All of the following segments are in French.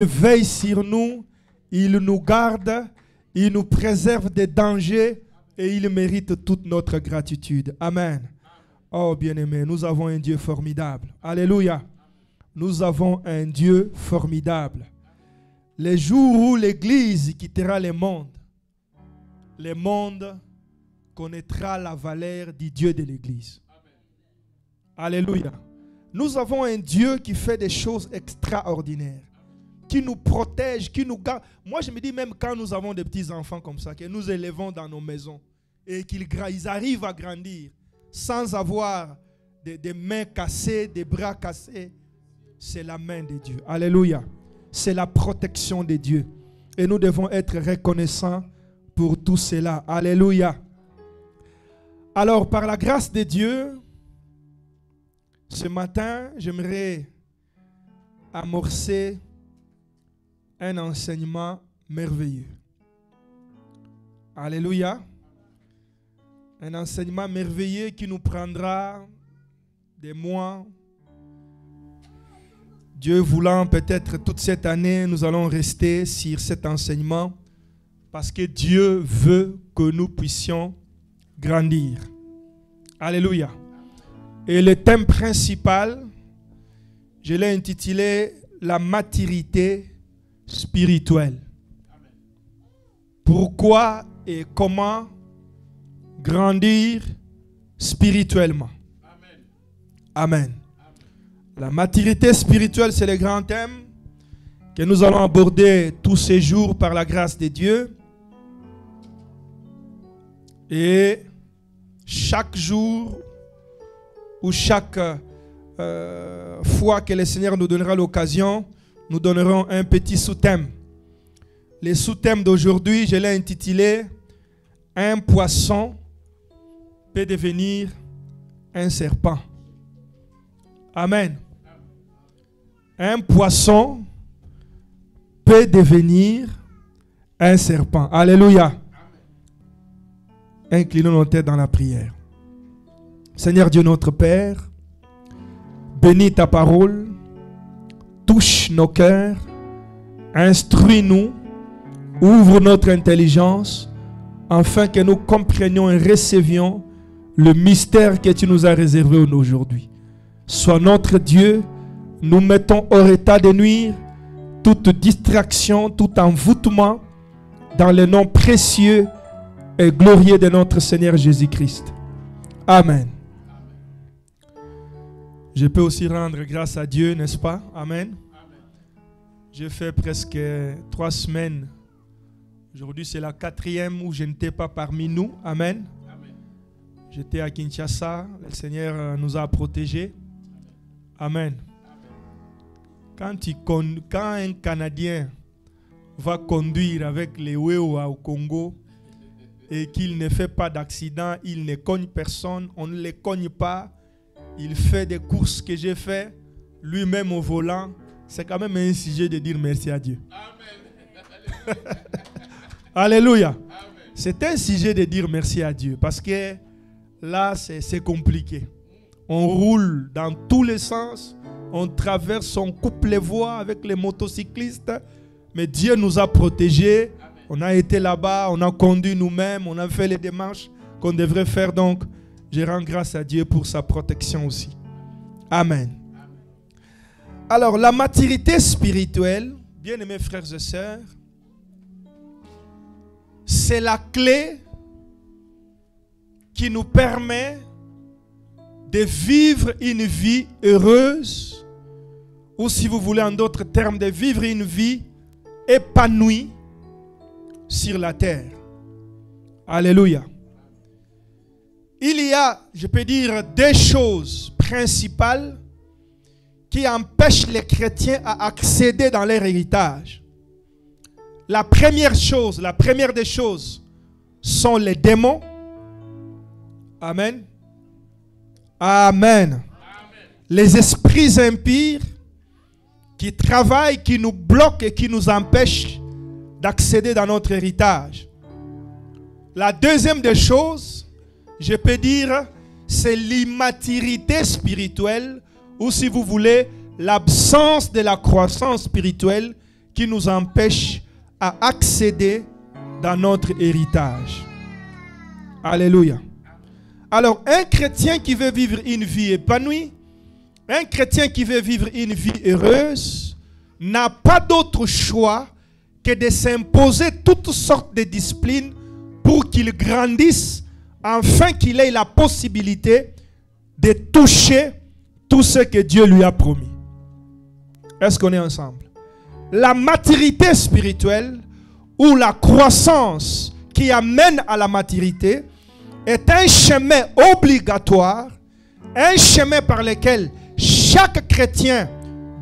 veille sur nous, il nous garde, il nous préserve des dangers et il mérite toute notre gratitude. Amen. Oh bien-aimé, nous avons un Dieu formidable. Alléluia. Nous avons un Dieu formidable. Les jours où l'Église quittera le monde connaîtra la valeur du Dieu de l'Église. Alléluia. Nous avons un Dieu qui fait des choses extraordinaires, qui nous protège, qui nous garde. Moi, je me dis, même quand nous avons des petits-enfants comme ça, que nous élevons dans nos maisons, et qu'ils arrivent à grandir sans avoir des mains cassées, des bras cassés, c'est la main de Dieu. Alléluia. C'est la protection de Dieu. Et nous devons être reconnaissants pour tout cela. Alléluia. Alors, par la grâce de Dieu, ce matin, j'aimerais amorcer un enseignement merveilleux. Alléluia. Un enseignement merveilleux qui nous prendra des mois. Dieu voulant, peut-être toute cette année, nous allons rester sur cet enseignement parce que Dieu veut que nous puissions grandir. Alléluia. Et le thème principal, je l'ai intitulé « La maturité spirituelle ». Pourquoi et comment grandir spirituellement. Amen. La maturité spirituelle, c'est le grand thème que nous allons aborder tous ces jours par la grâce de Dieu. Et chaque jour ou chaque fois que le Seigneur nous donnera l'occasion, nous donnerons un petit sous-thème. Le sous-thème d'aujourd'hui, je l'ai intitulé « Un poisson peut devenir un serpent ». Amen. Un poisson peut devenir un serpent. Alléluia. Inclinons nos têtes dans la prière. Seigneur Dieu notre Père, bénis ta parole, touche nos cœurs, instruis-nous, ouvre notre intelligence, afin que nous comprenions et recevions le mystère que tu nous as réservé aujourd'hui. Sois notre Dieu, nous mettons hors état de nuire toute distraction, tout envoûtement, dans le nom précieux et glorieux de notre Seigneur Jésus-Christ. Amen. Je peux aussi rendre grâce à Dieu, n'est-ce pas? Amen. J'ai fait presque 3 semaines. Aujourd'hui, c'est la 4e où je n'étais pas parmi nous. Amen. J'étais à Kinshasa. Le Seigneur nous a protégés. Amen. Quand un Canadien va conduire avec les Wewa au Congo et qu'il ne fait pas d'accident, il ne cogne personne, on ne les cogne pas, il fait des courses que j'ai fait lui-même au volant, c'est quand même un sujet de dire merci à Dieu. Amen. Alléluia. Amen. C'est un sujet de dire merci à Dieu parce que là, c'est compliqué. On roule dans tous les sens. On traverse, on coupe les voies avec les motocyclistes. Mais Dieu nous a protégés. Amen. On a été là-bas, on a conduit nous-mêmes, on a fait les démarches qu'on devrait faire. Donc, je rends grâce à Dieu pour sa protection aussi. Amen. Amen. Alors, la maturité spirituelle, bien-aimés frères et sœurs, c'est la clé qui nous permet de vivre une vie heureuse, ou si vous voulez en d'autres termes, de vivre une vie épanouie sur la terre. Alléluia. Il y a, je peux dire, 2 choses principales qui empêchent les chrétiens à accéder dans leur héritage. La première des choses sont les démons. Amen. Amen. Amen. Les esprits impurs qui travaillent, qui nous bloquent et qui nous empêchent d'accéder dans notre héritage. La deuxième des choses, je peux dire, c'est l'immaturité spirituelle, ou si vous voulez, l'absence de la croissance spirituelle qui nous empêchent à accéder dans notre héritage. Alléluia. Alors, un chrétien qui veut vivre une vie épanouie, un chrétien qui veut vivre une vie heureuse, n'a pas d'autre choix que de s'imposer toutes sortes de disciplines pour qu'il grandisse, afin qu'il ait la possibilité de toucher tout ce que Dieu lui a promis. Est-ce qu'on est ensemble? La maturité spirituelle ou la croissance qui amène à la maturité est un chemin obligatoire, un chemin par lequel chaque chrétien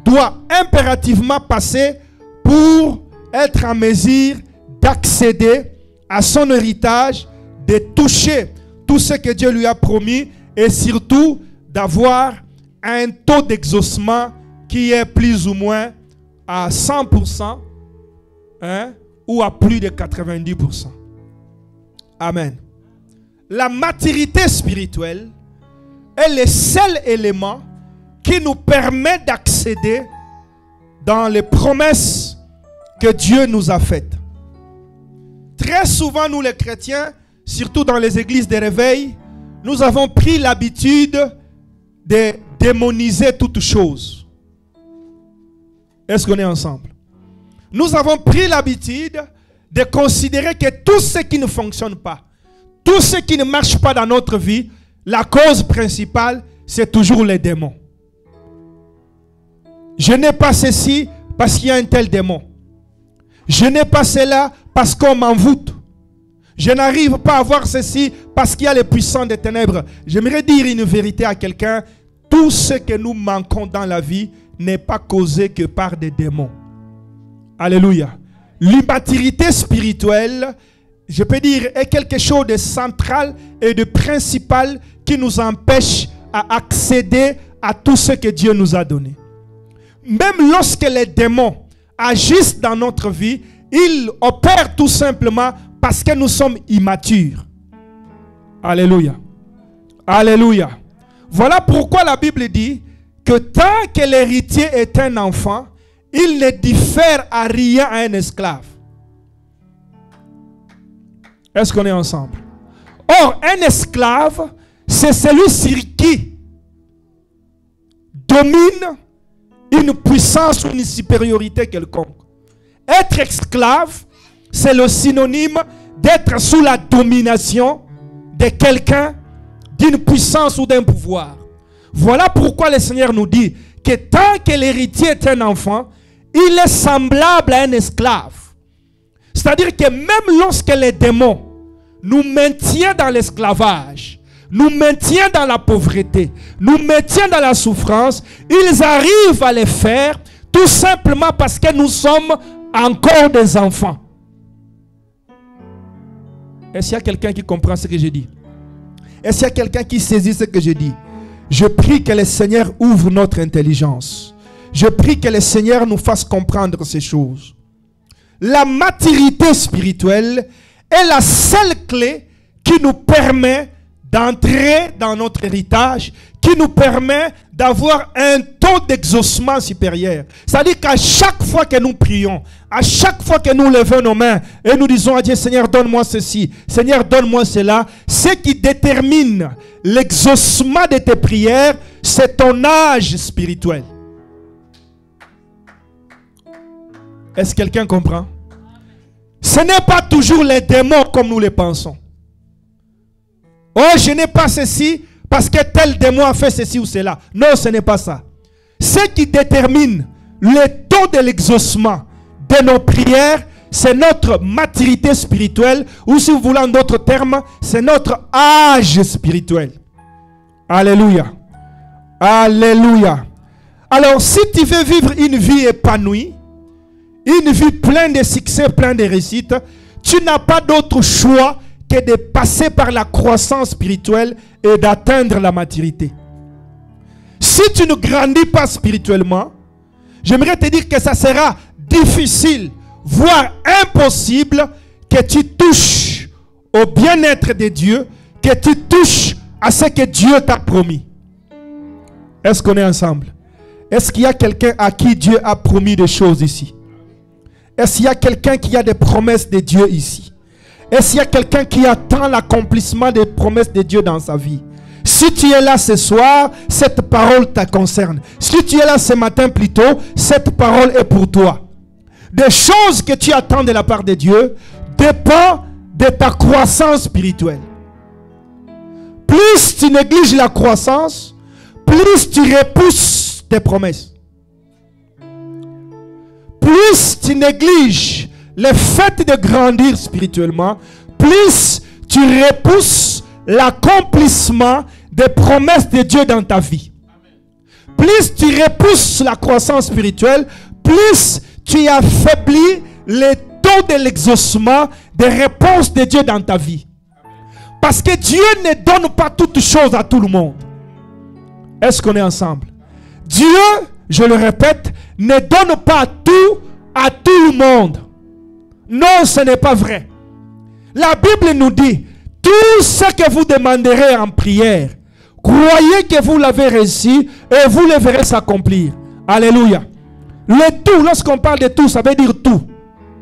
doit impérativement passer pour être en mesure d'accéder à son héritage, de toucher tout ce que Dieu lui a promis et surtout d'avoir un taux d'exaucement qui est plus ou moins à 100%, ou à plus de 90%. Amen. La maturité spirituelle est le seul élément qui nous permet d'accéder dans les promesses que Dieu nous a faites. Très souvent, nous les chrétiens, surtout dans les églises de réveil, nous avons pris l'habitude de démoniser toutes choses. Est-ce qu'on est ensemble? Nous avons pris l'habitude de considérer que tout ce qui ne fonctionne pas, tout ce qui ne marche pas dans notre vie, la cause principale, c'est toujours les démons. Je n'ai pas ceci parce qu'il y a un tel démon. Je n'ai pas cela parce qu'on m'envoûte. Je n'arrive pas à voir ceci parce qu'il y a les puissants des ténèbres. J'aimerais dire une vérité à quelqu'un. Tout ce que nous manquons dans la vie n'est pas causé que par des démons. Alléluia. L'immaturité spirituelle, je peux dire, est quelque chose de central et de principal qui nous empêche à accéder à tout ce que Dieu nous a donné. Même lorsque les démons agissent dans notre vie, ils opèrent tout simplement parce que nous sommes immatures. Alléluia. Alléluia. Voilà pourquoi la Bible dit que tant que l'héritier est un enfant, il ne diffère à rien à un esclave. Est-ce qu'on est ensemble? Or, un esclave, c'est celui sur qui domine une puissance ou une supériorité quelconque. Être esclave, c'est le synonyme d'être sous la domination de quelqu'un, d'une puissance ou d'un pouvoir. Voilà pourquoi le Seigneur nous dit que tant que l'héritier est un enfant, il est semblable à un esclave. C'est-à-dire que même lorsque les démons nous maintiennent dans l'esclavage, nous maintiennent dans la pauvreté, nous maintiennent dans la souffrance, ils arrivent à le faire tout simplement parce que nous sommes encore des enfants. Est-ce qu'il y a quelqu'un qui comprend ce que je dis? Est-ce qu'il y a quelqu'un qui saisit ce que je dis? Je prie que le Seigneur ouvre notre intelligence. Je prie que le Seigneur nous fasse comprendre ces choses. La maturité spirituelle est la seule clé qui nous permet d'entrer dans notre héritage, qui nous permet d'avoir un taux d'exaucement supérieur. C'est-à-dire qu'à chaque fois que nous prions, à chaque fois que nous levons nos mains et nous disons à Dieu, Seigneur, donne-moi ceci, Seigneur, donne-moi cela, ce qui détermine l'exaucement de tes prières, c'est ton âge spirituel. Est-ce que quelqu'un comprend? Ce n'est pas toujours les démons comme nous le pensons. Oh, je n'ai pas ceci parce que tel démon a fait ceci ou cela. Non, ce n'est pas ça. Ce qui détermine le taux de l'exaucement de nos prières, c'est notre maturité spirituelle, ou si vous voulez en d'autres termes, c'est notre âge spirituel. Alléluia. Alléluia. Alors, si tu veux vivre une vie épanouie, une vie pleine de succès, pleine de réussite, tu n'as pas d'autre choix que de passer par la croissance spirituelle et d'atteindre la maturité. Si tu ne grandis pas spirituellement, j'aimerais te dire que ça sera difficile, voire impossible, que tu touches au bien-être de Dieu, que tu touches à ce que Dieu t'a promis. Est-ce qu'on est ensemble? Est-ce qu'il y a quelqu'un à qui Dieu a promis des choses ici? Est-ce qu'il y a quelqu'un qui a des promesses de Dieu ici? Est-ce qu'il y a quelqu'un qui attend l'accomplissement des promesses de Dieu dans sa vie? Si tu es là ce soir, cette parole te concerne. Si tu es là ce matin plutôt, cette parole est pour toi. Des choses que tu attends de la part de Dieu dépendent de ta croissance spirituelle. Plus tu négliges la croissance, plus tu repousses tes promesses. Plus tu négliges le fait de grandir spirituellement, plus tu repousses l'accomplissement des promesses de Dieu dans ta vie. Plus tu repousses la croissance spirituelle, plus tu affaiblis le taux de l'exaucement des réponses de Dieu dans ta vie. Parce que Dieu ne donne pas toutes choses à tout le monde. Est-ce qu'on est ensemble? Dieu, je le répète, ne donne pas tout à tout le monde. Non, ce n'est pas vrai. La Bible nous dit, tout ce que vous demanderez en prière, croyez que vous l'avez reçu et vous le verrez s'accomplir. Alléluia. Le tout, lorsqu'on parle de tout, ça veut dire tout.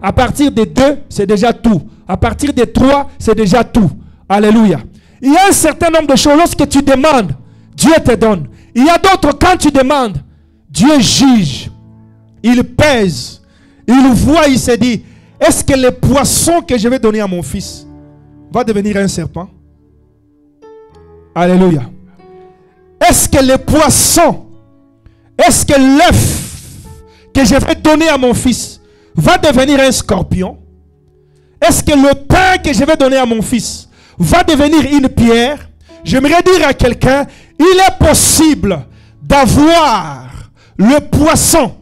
À partir de 2, c'est déjà tout. À partir de 3, c'est déjà tout. Alléluia. Il y a un certain nombre de choses, lorsque tu demandes, Dieu te donne. Il y a d'autres, quand tu demandes, Dieu juge. Il pèse. Il voit, il se dit, est-ce que le poisson que je vais donner à mon fils va devenir un serpent? Alléluia. Est-ce que le poisson, est-ce que l'œuf que je vais donner à mon fils va devenir un scorpion? Est-ce que le pain que je vais donner à mon fils va devenir une pierre? J'aimerais dire à quelqu'un, il est possible d'avoir le poisson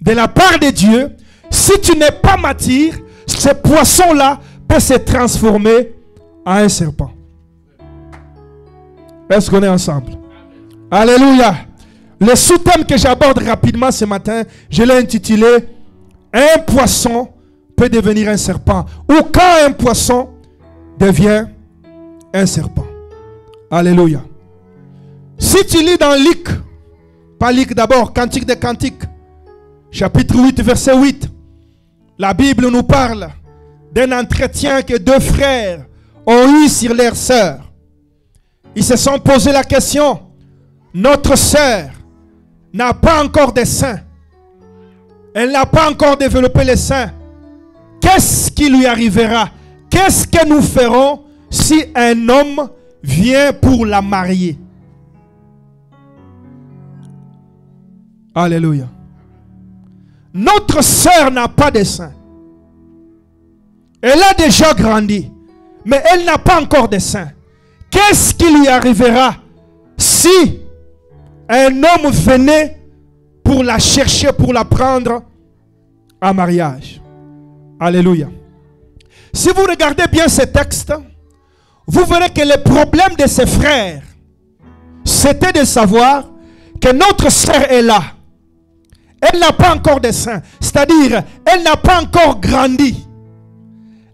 de la part de Dieu. Si tu n'es pas mature, ce poisson-là peut se transformer en un serpent. Est-ce qu'on est ensemble? Alléluia. Le sous-thème que j'aborde rapidement ce matin, je l'ai intitulé « Un poisson peut devenir un serpent » ou « Quand un poisson devient un serpent ». Alléluia. Si tu lis dans Luc, pas Luc d'abord, Cantique des Cantiques, chapitre 8, verset 8, la Bible nous parle d'un entretien que 2 frères ont eu sur leur sœur. Ils se sont posé la question, notre sœur n'a pas encore de sein. Elle n'a pas encore développé les seins. Qu'est-ce qui lui arrivera? Qu'est-ce que nous ferons si un homme vient pour la marier? Alléluia. Notre sœur n'a pas de sein. Elle a déjà grandi, mais elle n'a pas encore de sein. Qu'est-ce qui lui arrivera si un homme venait pour la chercher, pour la prendre en mariage? Alléluia. Si vous regardez bien ce texte, vous verrez que le problème de ses frères, c'était de savoir que notre sœur est là. Elle n'a pas encore de sein. C'est-à-dire, elle n'a pas encore grandi.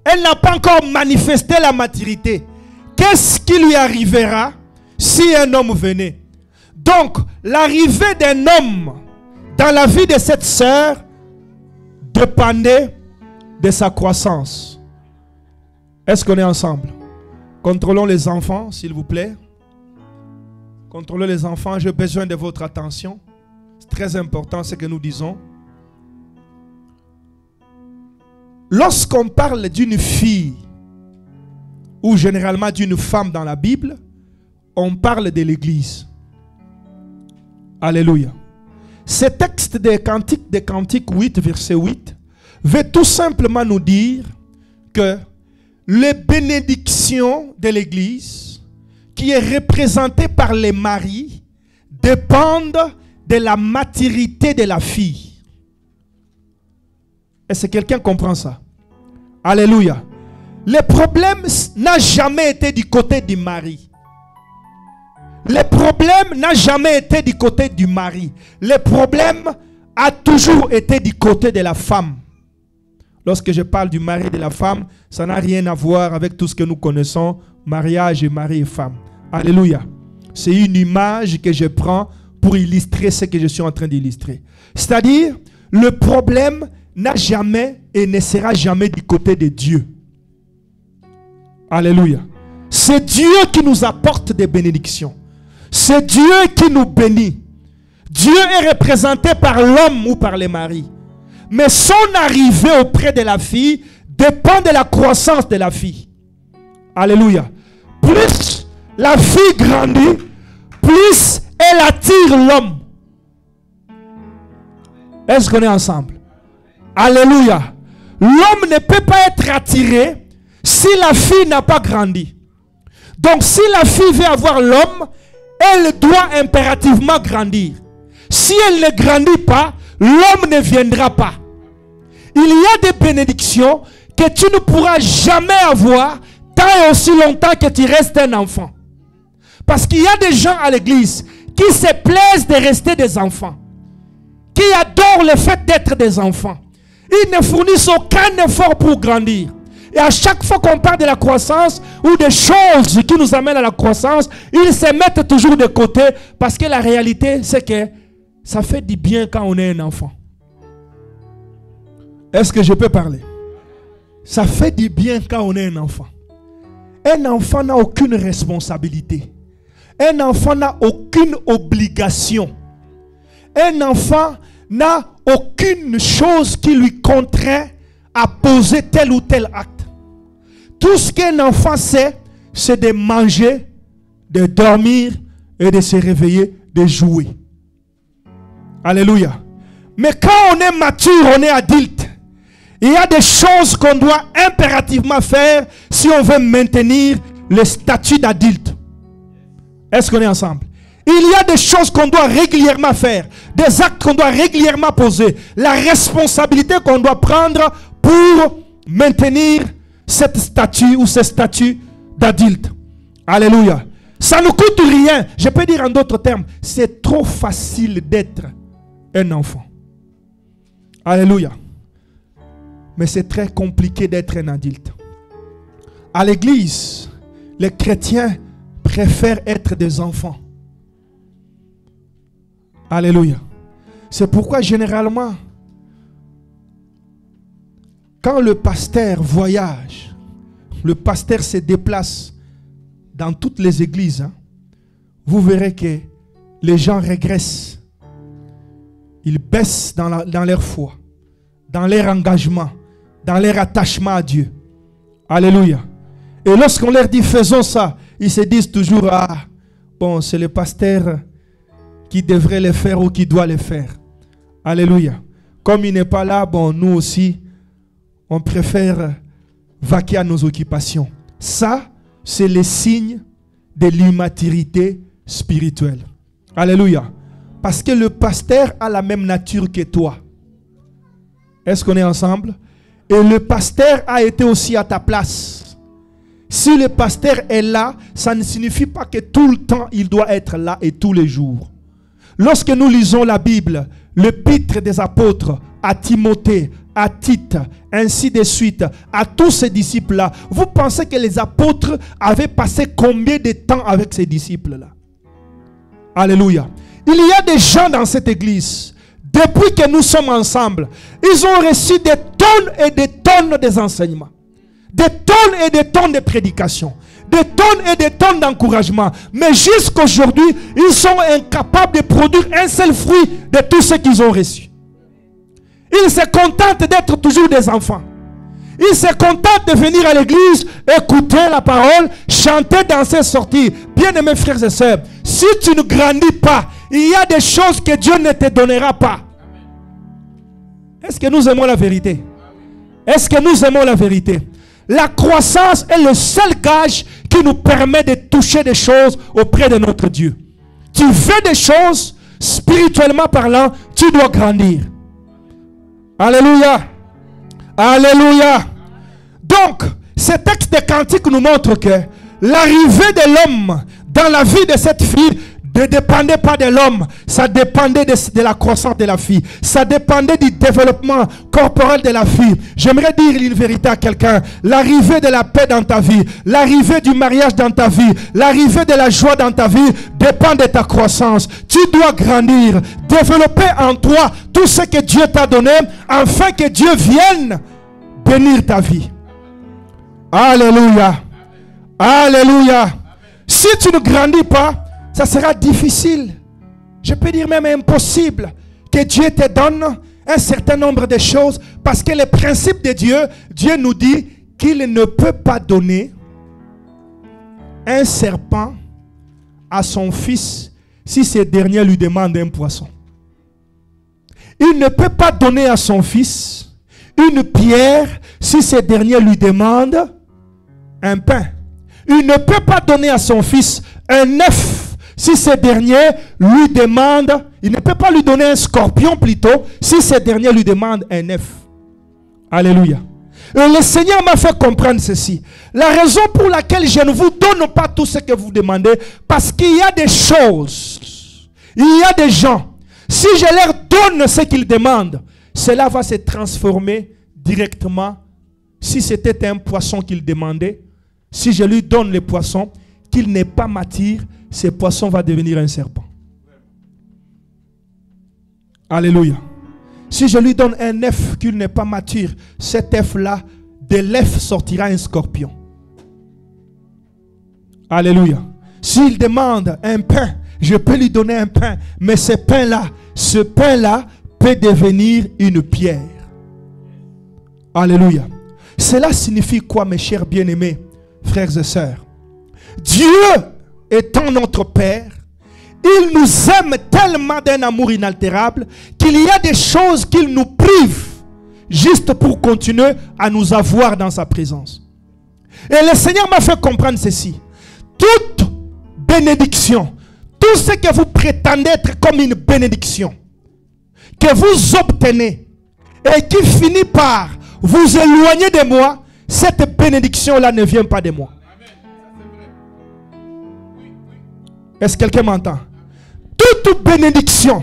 Elle n'a pas encore manifesté la maturité. Qu'est-ce qui lui arrivera si un homme venait? Donc, l'arrivée d'un homme dans la vie de cette sœur dépendait de sa croissance. Est-ce qu'on est ensemble? Contrôlons les enfants, s'il vous plaît. Contrôlez les enfants, j'ai besoin de votre attention. C'est très important ce que nous disons. Lorsqu'on parle d'une fille, ou généralement d'une femme dans la Bible, on parle de l'Église. Alléluia. Ce texte des Cantiques 8, verset 8, veut tout simplement nous dire que les bénédictions de l'Église, qui est représentée par les maris, dépendent de la maturité de la fille. Est-ce que quelqu'un comprend ça? Alléluia. Le problème n'a jamais été du côté du mari. Le problème n'a jamais été du côté du mari. Le problème a toujours été du côté de la femme. Lorsque je parle du mari et de la femme, ça n'a rien à voir avec tout ce que nous connaissons, mariage et mari et femme. Alléluia. C'est une image que je prends pour illustrer ce que je suis en train d'illustrer. C'est-à-dire, le problème n'a jamais et ne sera jamais du côté de Dieu. Alléluia. C'est Dieu qui nous apporte des bénédictions. C'est Dieu qui nous bénit. Dieu est représenté par l'homme ou par les maris. Mais son arrivée auprès de la fille dépend de la croissance de la fille. Alléluia. Plus la fille grandit, plus elle attire l'homme. Est-ce qu'on est ensemble? Alléluia. L'homme ne peut pas être attiré si la fille n'a pas grandi. Donc si la fille veut avoir l'homme, elle doit impérativement grandir. Si elle ne grandit pas, l'homme ne viendra pas. Il y a des bénédictions que tu ne pourras jamais avoir tant et aussi longtemps que tu restes un enfant. Parce qu'il y a des gens à l'église qui se plaisent de rester des enfants, qui adorent le fait d'être des enfants. Ils ne fournissent aucun effort pour grandir. Et à chaque fois qu'on parle de la croissance ou des choses qui nous amènent à la croissance, ils se mettent toujours de côté parce que la réalité, c'est que ça fait du bien quand on est un enfant. Est-ce que je peux parler? Ça fait du bien quand on est un enfant. Un enfant n'a aucune responsabilité. Un enfant n'a aucune obligation. Un enfant n'a aucune chose qui lui contraint à poser tel ou tel acte. Tout ce qu'un enfant sait, c'est de manger, de dormir et de se réveiller, de jouer. Alléluia. Mais quand on est mature, on est adulte, il y a des choses qu'on doit impérativement faire si on veut maintenir le statut d'adulte. Est-ce qu'on est ensemble? Il y a des choses qu'on doit régulièrement faire, des actes qu'on doit régulièrement poser, la responsabilité qu'on doit prendre pour maintenir cette statut ou ce statut d'adulte. Alléluia. Ça ne coûte rien. Je peux dire en d'autres termes, c'est trop facile d'être un enfant. Alléluia. Mais c'est très compliqué d'être un adulte. À l'église, les chrétiens préfèrent être des enfants. Alléluia. C'est pourquoi généralement, quand le pasteur voyage, le pasteur se déplace dans toutes les églises, vous verrez que les gens régressent. Ils baissent dans leur foi, dans leur engagement, dans leur attachement à Dieu. Alléluia. Et lorsqu'on leur dit faisons ça, ils se disent toujours, ah, bon, c'est le pasteur qui devrait le faire ou qui doit le faire. Alléluia. Comme il n'est pas là, bon, nous aussi, on préfère vaquer à nos occupations. Ça, c'est le signe de l'immaturité spirituelle. Alléluia. Parce que le pasteur a la même nature que toi. Est-ce qu'on est ensemble? Et le pasteur a été aussi à ta place. Si le pasteur est là, ça ne signifie pas que tout le temps il doit être là et tous les jours. Lorsque nous lisons la Bible, l'épître des apôtres à Timothée, à Tite, ainsi de suite, à tous ces disciples-là, vous pensez que les apôtres avaient passé combien de temps avec ces disciples-là? Alléluia. Il y a des gens dans cette église, depuis que nous sommes ensemble, ils ont reçu des tonnes et des tonnes d'enseignements, des tonnes et des tonnes de prédications, des tonnes et des tonnes d'encouragement. Mais jusqu'aujourd'hui, ils sont incapables de produire un seul fruit de tout ce qu'ils ont reçu. Ils se contentent d'être toujours des enfants. Ils se contentent de venir à l'église, écouter la parole, chanter, danser, sortir. Bien-aimés frères et sœurs, si tu ne grandis pas, il y a des choses que Dieu ne te donnera pas. Est-ce que nous aimons la vérité? Est-ce que nous aimons la vérité? La croissance est le seul gage qui nous permet de toucher des choses auprès de notre Dieu. Tu veux des choses, spirituellement parlant, tu dois grandir. Alléluia. Alléluia. Donc, ce texte de Cantique nous montre que l'arrivée de l'homme dans la vie de cette fille ne dépendait pas de l'homme, ça dépendait de la croissance de la fille. Ça dépendait du développement corporel de la fille. J'aimerais dire une vérité à quelqu'un. L'arrivée de la paix dans ta vie, l'arrivée du mariage dans ta vie, l'arrivée de la joie dans ta vie dépend de ta croissance. Tu dois grandir, développer en toi tout ce que Dieu t'a donné afin que Dieu vienne bénir ta vie. Alléluia. Alléluia. Si tu ne grandis pas, ça sera difficile, je peux dire même impossible, que Dieu te donne un certain nombre de choses, parce que le principe de Dieu, Dieu nous dit qu'il ne peut pas donner un serpent à son fils si ce dernier lui demande un poisson. Il ne peut pas donner à son fils une pierre si ce dernier lui demande un pain. Il ne peut pas donner à son fils un œuf si ce dernier lui demande, il ne peut pas lui donner un scorpion plutôt, si ce dernier lui demande un œuf. Alléluia. Et le Seigneur m'a fait comprendre ceci. La raison pour laquelle je ne vous donne pas tout ce que vous demandez, parce qu'il y a des choses, il y a des gens, si je leur donne ce qu'ils demandent, cela va se transformer directement. Si c'était un poisson qu'il demandait, si je lui donne le poisson, qu'il n'est pas mature, ce poisson va devenir un serpent. Alléluia. Si je lui donne un œuf qu'il n'est pas mature, cet œuf-là, de l'œuf sortira un scorpion. Alléluia. S'il demande un pain, je peux lui donner un pain, mais ce pain-là peut devenir une pierre. Alléluia. Cela signifie quoi, mes chers bien-aimés, frères et sœurs? Dieu étant notre Père, il nous aime tellement d'un amour inaltérable qu'il y a des choses qu'il nous prive juste pour continuer à nous avoir dans sa présence. Et le Seigneur m'a fait comprendre ceci. Toute bénédiction, tout ce que vous prétendez être comme une bénédiction, que vous obtenez et qui finit par vous éloigner de moi, cette bénédiction-là ne vient pas de moi. Est-ce que quelqu'un m'entend? Toute bénédiction,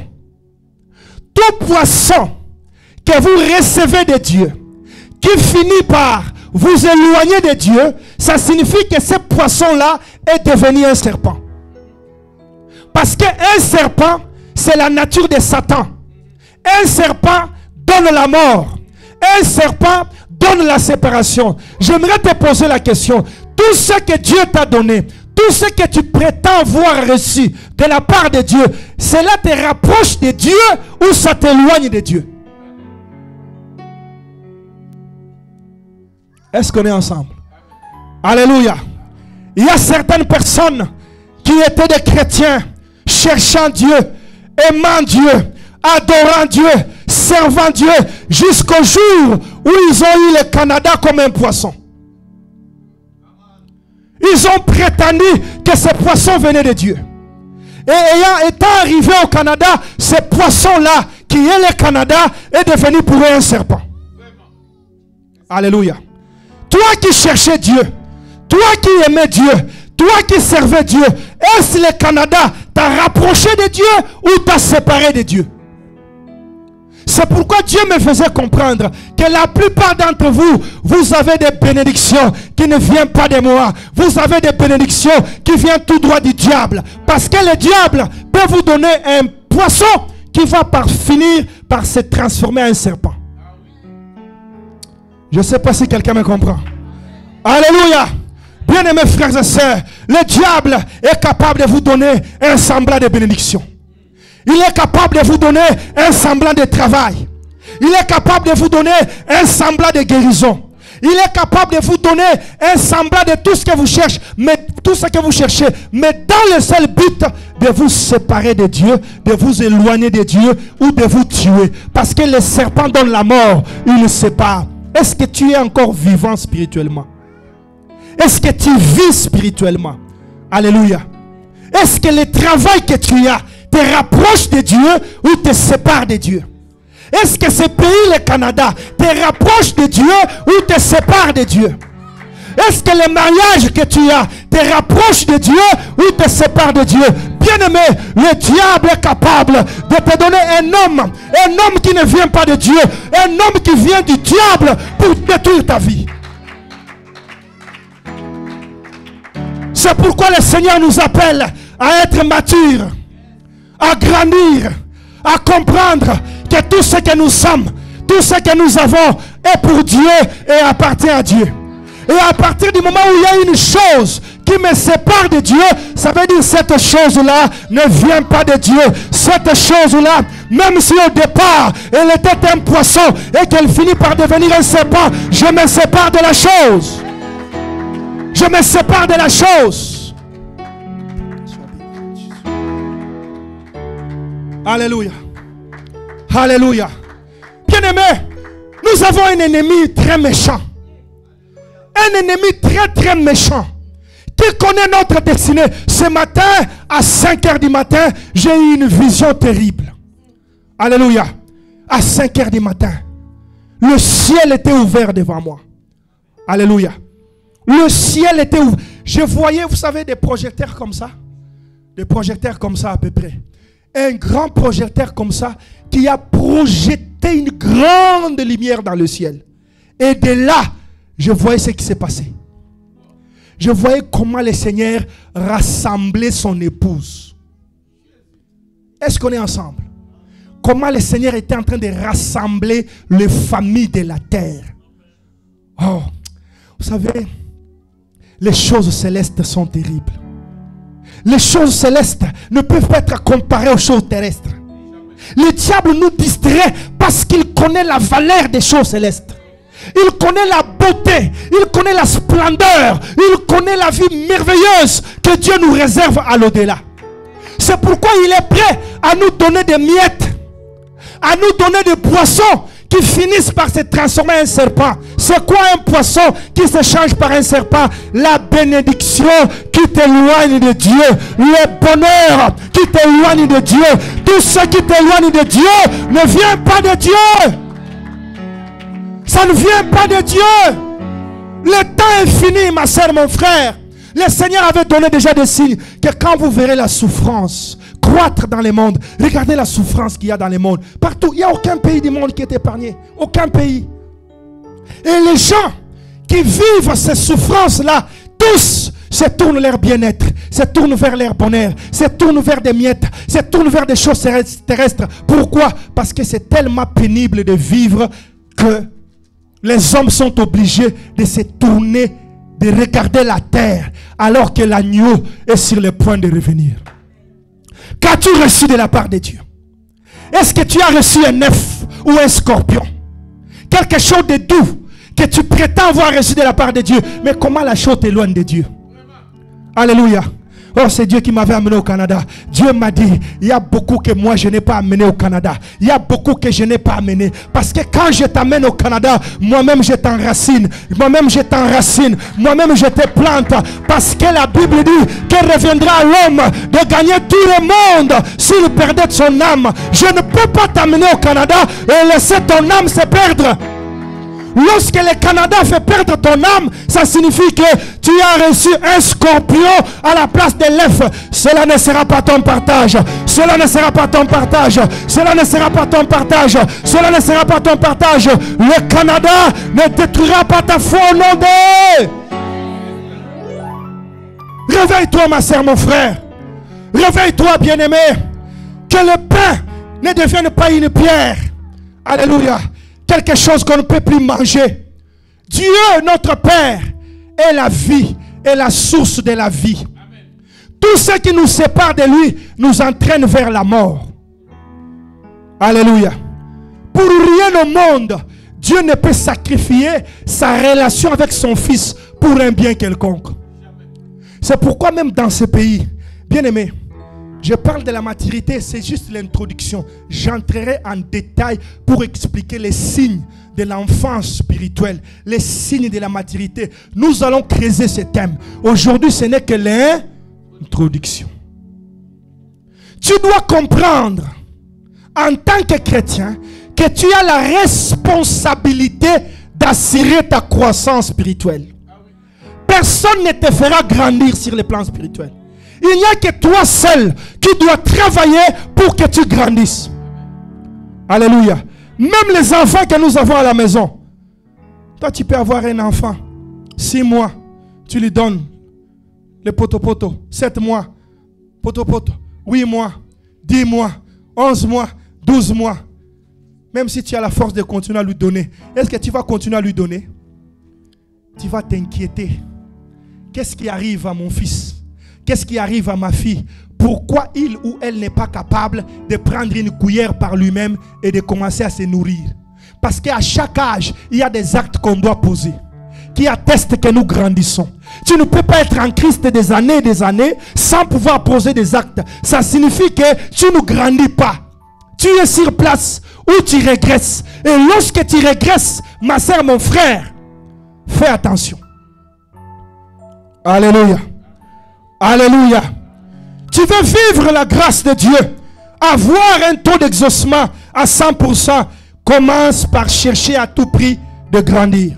tout poisson que vous recevez de Dieu, qui finit par vous éloigner de Dieu, ça signifie que ce poisson-là est devenu un serpent. Parce qu'un serpent, c'est la nature de Satan. Un serpent donne la mort. Un serpent donne la séparation. J'aimerais te poser la question. Tout ce que Dieu t'a donné, tout ce que tu prétends avoir reçu de la part de Dieu, cela te rapproche de Dieu ou ça t'éloigne de Dieu? Est-ce qu'on est ensemble? Alléluia. Il y a certaines personnes qui étaient des chrétiens, cherchant Dieu, aimant Dieu, adorant Dieu, servant Dieu, jusqu'au jour où ils ont eu le Canada comme un poisson. Ils ont prétendu que ce poisson venait de Dieu. Et étant arrivé au Canada, ce poisson-là, qui est le Canada, est devenu pour eux un serpent. Alléluia. Toi qui cherchais Dieu, toi qui aimais Dieu, toi qui servais Dieu, est-ce le Canada t'a rapproché de Dieu ou t'a séparé de Dieu? C'est pourquoi Dieu me faisait comprendre que la plupart d'entre vous, vous avez des bénédictions qui ne viennent pas de moi. Vous avez des bénédictions qui viennent tout droit du diable. Parce que le diable peut vous donner un poisson qui va finir par se transformer en un serpent. Je ne sais pas si quelqu'un me comprend. Alléluia. Bien-aimés frères et sœurs, le diable est capable de vous donner un semblant de bénédiction. Il est capable de vous donner un semblant de travail. Il est capable de vous donner un semblant de guérison. Il est capable de vous donner un semblant de tout ce que vous cherchez, mais dans le seul but de vous séparer de Dieu, de vous éloigner de Dieu ou de vous tuer. Parce que le serpent donne la mort, il le sépare. Est-ce que tu es encore vivant spirituellement? Est-ce que tu vis spirituellement? Alléluia. Est-ce que le travail que tu as te rapproche de Dieu ou te sépare de Dieu? Est-ce que ce pays, le Canada, te rapproche de Dieu ou te sépare de Dieu? Est-ce que le mariage que tu as te rapproche de Dieu ou te sépare de Dieu? Bien-aimé, le diable est capable de te donner un homme qui ne vient pas de Dieu, un homme qui vient du diable pour détruire ta vie. C'est pourquoi le Seigneur nous appelle à être matures, à grandir, à comprendre que tout ce que nous sommes, tout ce que nous avons est pour Dieu et appartient à Dieu. Et à partir du moment où il y a une chose qui me sépare de Dieu, ça veut dire cette chose-là ne vient pas de Dieu. Cette chose-là, même si au départ elle était un poisson et qu'elle finit par devenir un serpent, je me sépare de la chose. Je me sépare de la chose. Alléluia. Alléluia. Bien-aimé, nous avons un ennemi très méchant. Un ennemi très très méchant qui connaît notre destinée. Ce matin, à 5 h du matin, j'ai eu une vision terrible. Alléluia. À 5 h du matin, le ciel était ouvert devant moi. Alléluia. Le ciel était ouvert. Je voyais, vous savez, des projecteurs comme ça. Des projecteurs comme ça à peu près. Un grand projecteur comme ça qui a projeté une grande lumière dans le ciel. Et de là, je voyais ce qui s'est passé. Je voyais comment le Seigneur rassemblait son épouse. Est-ce qu'on est ensemble? Comment le Seigneur était en train de rassembler les familles de la terre. Oh, vous savez, les choses célestes sont terribles. Les choses célestes ne peuvent pas être comparées aux choses terrestres. Le diable nous distrait parce qu'il connaît la valeur des choses célestes. Il connaît la beauté, il connaît la splendeur, il connaît la vie merveilleuse que Dieu nous réserve à l'au-delà. C'est pourquoi il est prêt à nous donner des miettes, à nous donner des poissons qui finissent par se transformer en serpent. C'est quoi un poisson qui se change par un serpent? La bénédiction qui t'éloigne de Dieu, le bonheur qui t'éloigne de Dieu. Tout ce qui t'éloigne de Dieu ne vient pas de Dieu. Ça ne vient pas de Dieu. Le temps est fini, ma soeur, mon frère. Le Seigneur avait donné déjà des signes que quand vous verrez la souffrance croître dans le monde, regardez la souffrance qu'il y a dans le monde. Partout, il n'y a aucun pays du monde qui est épargné. Aucun pays. Et les gens qui vivent ces souffrances-là, tous se tournent vers leur bien-être, se tournent vers leur bonheur, se tournent vers des miettes, se tournent vers des choses terrestres. Pourquoi? Parce que c'est tellement pénible de vivre que les hommes sont obligés de se tourner, de regarder la terre, alors que l'agneau est sur le point de revenir. Qu'as-tu reçu de la part de Dieu? Est-ce que tu as reçu un œuf ou un scorpion? Quelque chose de doux que tu prétends avoir reçu de la part de Dieu. Mais comment la chose t'éloigne de Dieu? Alléluia. Oh, c'est Dieu qui m'avait amené au Canada. Dieu m'a dit, il y a beaucoup que moi je n'ai pas amené au Canada. Il y a beaucoup que je n'ai pas amené. Parce que quand je t'amène au Canada, moi-même je t'enracine. Moi-même je t'enracine. Moi-même je te plante. Parce que la Bible dit qu'il reviendra à l'homme de gagner tout le monde s'il perdait son âme. Je ne peux pas t'amener au Canada et laisser ton âme se perdre. Lorsque le Canada fait perdre ton âme, ça signifie que tu as reçu un scorpion à la place de l'œuf. Cela ne sera pas ton partage. Cela ne sera pas ton partage. Cela ne sera pas ton partage. Cela ne sera pas ton partage. Le Canada ne détruira pas ta foi au nom de... Réveille-toi, ma sœur, mon frère. Réveille-toi, bien-aimé. Que le pain ne devienne pas une pierre. Alléluia. Quelque chose qu'on ne peut plus manger. Dieu, notre Père, est la vie, est la source de la vie. Amen. Tout ce qui nous sépare de lui nous entraîne vers la mort. Alléluia. Pour rien au monde, Dieu ne peut sacrifier sa relation avec son Fils pour un bien quelconque. C'est pourquoi même dans ce pays, bien aimé, je parle de la maturité, c'est juste l'introduction. J'entrerai en détail pour expliquer les signes de l'enfance spirituelle, les signes de la maturité. Nous allons creuser ce thème. Aujourd'hui, ce n'est que l'introduction. Tu dois comprendre, en tant que chrétien, que tu as la responsabilité d'assurer ta croissance spirituelle. Personne ne te fera grandir sur le plan spirituel. Il n'y a que toi seul qui dois travailler pour que tu grandisses. Alléluia. Même les enfants que nous avons à la maison. Toi, tu peux avoir un enfant. 6 mois, tu lui donnes le poto-poto. 7 mois, poto-poto. 8 mois, 10 mois, 11 mois, 12 mois. Même si tu as la force de continuer à lui donner, est-ce que tu vas continuer à lui donner? Tu vas t'inquiéter. Qu'est-ce qui arrive à mon fils? Qu'est-ce qui arrive à ma fille? Pourquoi il ou elle n'est pas capable de prendre une cuillère par lui-même et de commencer à se nourrir? Parce qu'à chaque âge, il y a des actes qu'on doit poser qui attestent que nous grandissons. Tu ne peux pas être en Christ des années sans pouvoir poser des actes. Ça signifie que tu ne grandis pas. Tu es sur place où tu régresses. Et lorsque tu régresses, ma soeur, mon frère, fais attention. Alléluia. Alléluia. Tu veux vivre la grâce de Dieu, avoir un taux d'exaucement à 100%, commence par chercher à tout prix de grandir.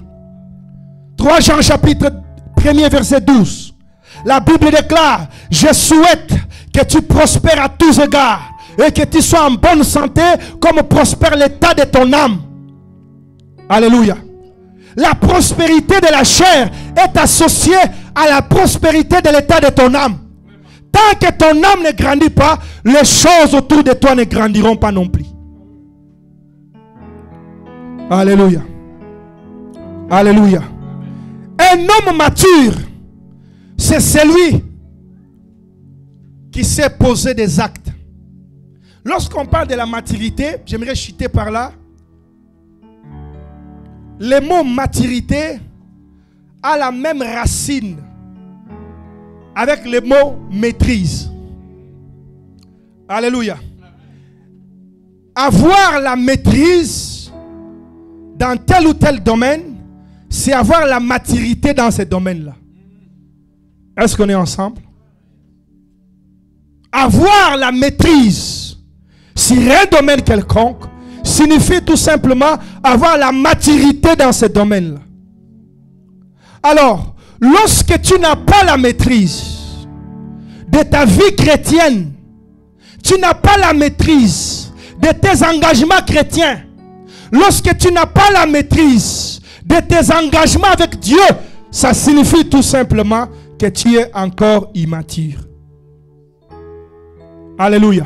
3 Jean chapitre 1er verset 12. La Bible déclare: je souhaite que tu prospères à tous égards et que tu sois en bonne santé comme prospère l'état de ton âme. Alléluia. La prospérité de la chair est associée à la prospérité de l'état de ton âme. Tant que ton âme ne grandit pas, les choses autour de toi ne grandiront pas non plus. Alléluia. Alléluia. Un homme mature, c'est celui qui sait poser des actes. Lorsqu'on parle de la maturité, j'aimerais chuter par là. Le mot maturité a la même racine avec le mot maîtrise. Alléluia. Avoir la maîtrise dans tel ou tel domaine, c'est avoir la maturité dans ce domaine-là. Est-ce qu'on est ensemble? Avoir la maîtrise sur un domaine quelconque signifie tout simplement avoir la maturité dans ce domaine-là. Alors, lorsque tu n'as pas la maîtrise de ta vie chrétienne, tu n'as pas la maîtrise de tes engagements chrétiens, lorsque tu n'as pas la maîtrise de tes engagements avec Dieu, ça signifie tout simplement que tu es encore immature. Alléluia.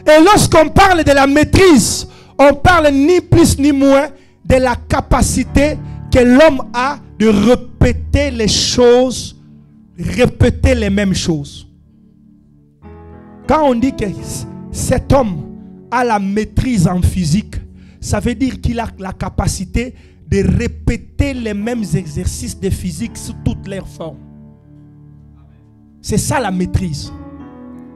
Et lorsqu'on parle de la maîtrise, on parle ni plus ni moins de la capacité que l'homme a de répéter les choses, répéter les mêmes choses. Quand on dit que cet homme a la maîtrise en physique, ça veut dire qu'il a la capacité de répéter les mêmes exercices de physique sous toutes leurs formes. C'est ça la maîtrise.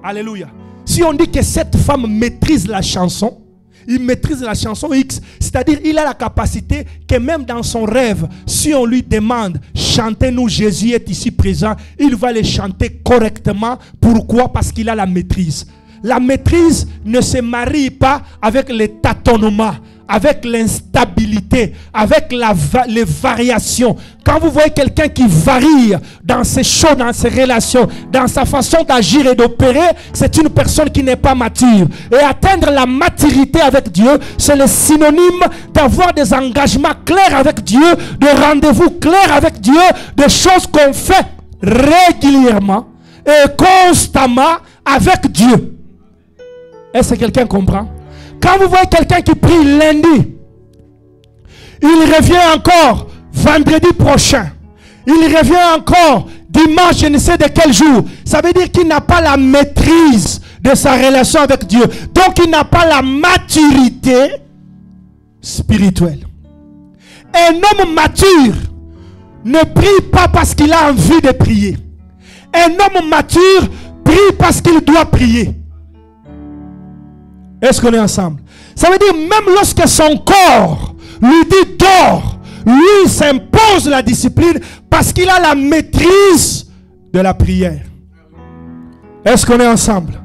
Alléluia. Si on dit que cette femme maîtrise la chanson, il maîtrise la chanson X, c'est-à-dire il a la capacité que même dans son rêve, si on lui demande chantez-nous, Jésus est ici présent, il va les chanter correctement. Pourquoi? Parce qu'il a la maîtrise. La maîtrise ne se marie pas avec les tâtonnements, avec l'instabilité, avec les variations. Quand vous voyez quelqu'un qui varie dans ses choses, dans ses relations, dans sa façon d'agir et d'opérer, c'est une personne qui n'est pas mature. Et atteindre la maturité avec Dieu, c'est le synonyme d'avoir des engagements clairs avec Dieu, de rendez-vous clairs avec Dieu, des choses qu'on fait régulièrement et constamment avec Dieu. Est-ce que quelqu'un comprend? Quand vous voyez quelqu'un qui prie lundi, il revient encore vendredi prochain, il revient encore dimanche, je ne sais de quel jour, ça veut dire qu'il n'a pas la maîtrise de sa relation avec Dieu. Donc il n'a pas la maturité spirituelle. Un homme mature ne prie pas parce qu'il a envie de prier. Un homme mature prie parce qu'il doit prier. Est-ce qu'on est ensemble? Ça veut dire même lorsque son corps lui dit dors, lui s'impose la discipline parce qu'il a la maîtrise de la prière. Est-ce qu'on est ensemble?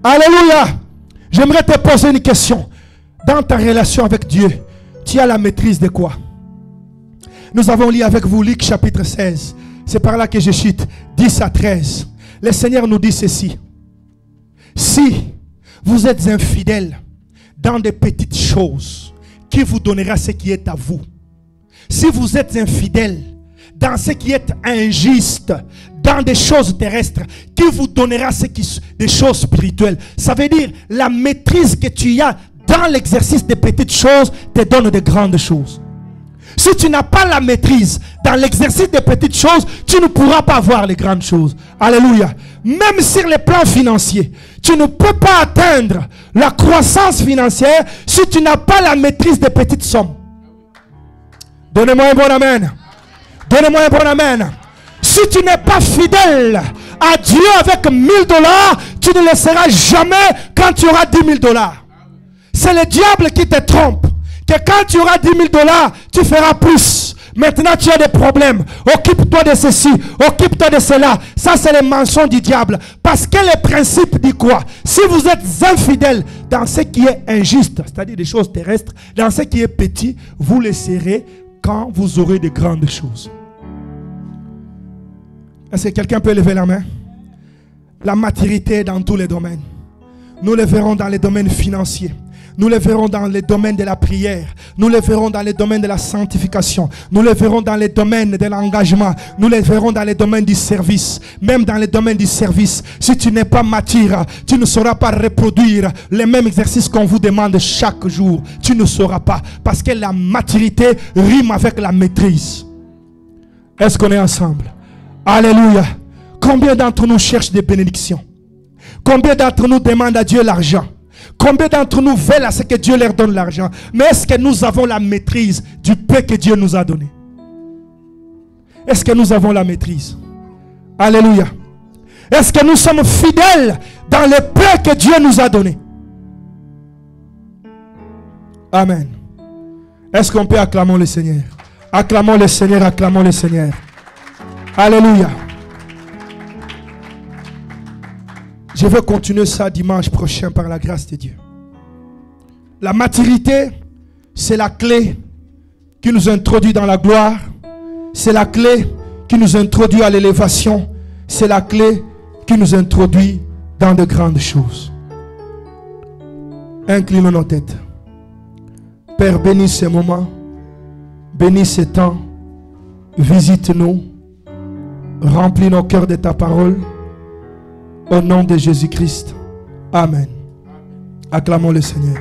Alléluia. J'aimerais te poser une question. Dans ta relation avec Dieu, tu as la maîtrise de quoi? Nous avons lu avec vous Luc chapitre 16. C'est par là que je cite 10 à 13. Le Seigneur nous dit ceci. Si vous êtes infidèles dans des petites choses, qui vous donnera ce qui est à vous? Si vous êtes infidèles dans ce qui est injuste, dans des choses terrestres, qui vous donnera des choses spirituelles? Ça veut dire la maîtrise que tu as dans l'exercice des petites choses te donne de grandes choses. Si tu n'as pas la maîtrise dans l'exercice des petites choses, tu ne pourras pas voir les grandes choses. Alléluia. Même sur les plans financiers, tu ne peux pas atteindre la croissance financière si tu n'as pas la maîtrise des petites sommes. Donnez-moi un bon amen. Donnez-moi un bon amen. Si tu n'es pas fidèle à Dieu avec $1000, tu ne le seras jamais quand tu auras $10,000. C'est le diable qui te trompe. Que quand tu auras $10,000, tu feras plus. Maintenant tu as des problèmes. Occupe-toi de ceci, occupe-toi de cela. Ça c'est le mensonge du diable. Parce que le principe dit quoi? Si vous êtes infidèle dans ce qui est injuste, c'est-à-dire des choses terrestres, dans ce qui est petit, vous le serez quand vous aurez de grandes choses. Est-ce que quelqu'un peut lever la main? La maturité dans tous les domaines. Nous le verrons dans les domaines financiers. Nous le verrons dans les domaines de la prière. Nous le verrons dans les domaines de la sanctification. Nous le verrons dans les domaines de l'engagement. Nous le verrons dans les domaines du service. Même dans les domaines du service, si tu n'es pas mature, tu ne sauras pas reproduire les mêmes exercices qu'on vous demande chaque jour. Tu ne sauras pas. Parce que la maturité rime avec la maîtrise. Est-ce qu'on est ensemble? Alléluia. Combien d'entre nous cherchent des bénédictions? Combien d'entre nous demandent à Dieu l'argent? Combien d'entre nous veulent à ce que Dieu leur donne l'argent? Mais est-ce que nous avons la maîtrise du peu que Dieu nous a donné? Est-ce que nous avons la maîtrise? Alléluia. Est-ce que nous sommes fidèles dans le peu que Dieu nous a donné? Amen. Est-ce qu'on peut acclamer le Seigneur? Acclamons le Seigneur, acclamons le Seigneur. Alléluia. Je vais continuer ça dimanche prochain par la grâce de Dieu. La maturité, c'est la clé qui nous introduit dans la gloire. C'est la clé qui nous introduit à l'élévation. C'est la clé qui nous introduit dans de grandes choses. Inclinons nos têtes. Père, bénis ces moments. Bénis ces temps. Visite-nous. Remplis nos cœurs de ta parole. Au nom de Jésus-Christ. Amen. Acclamons le Seigneur.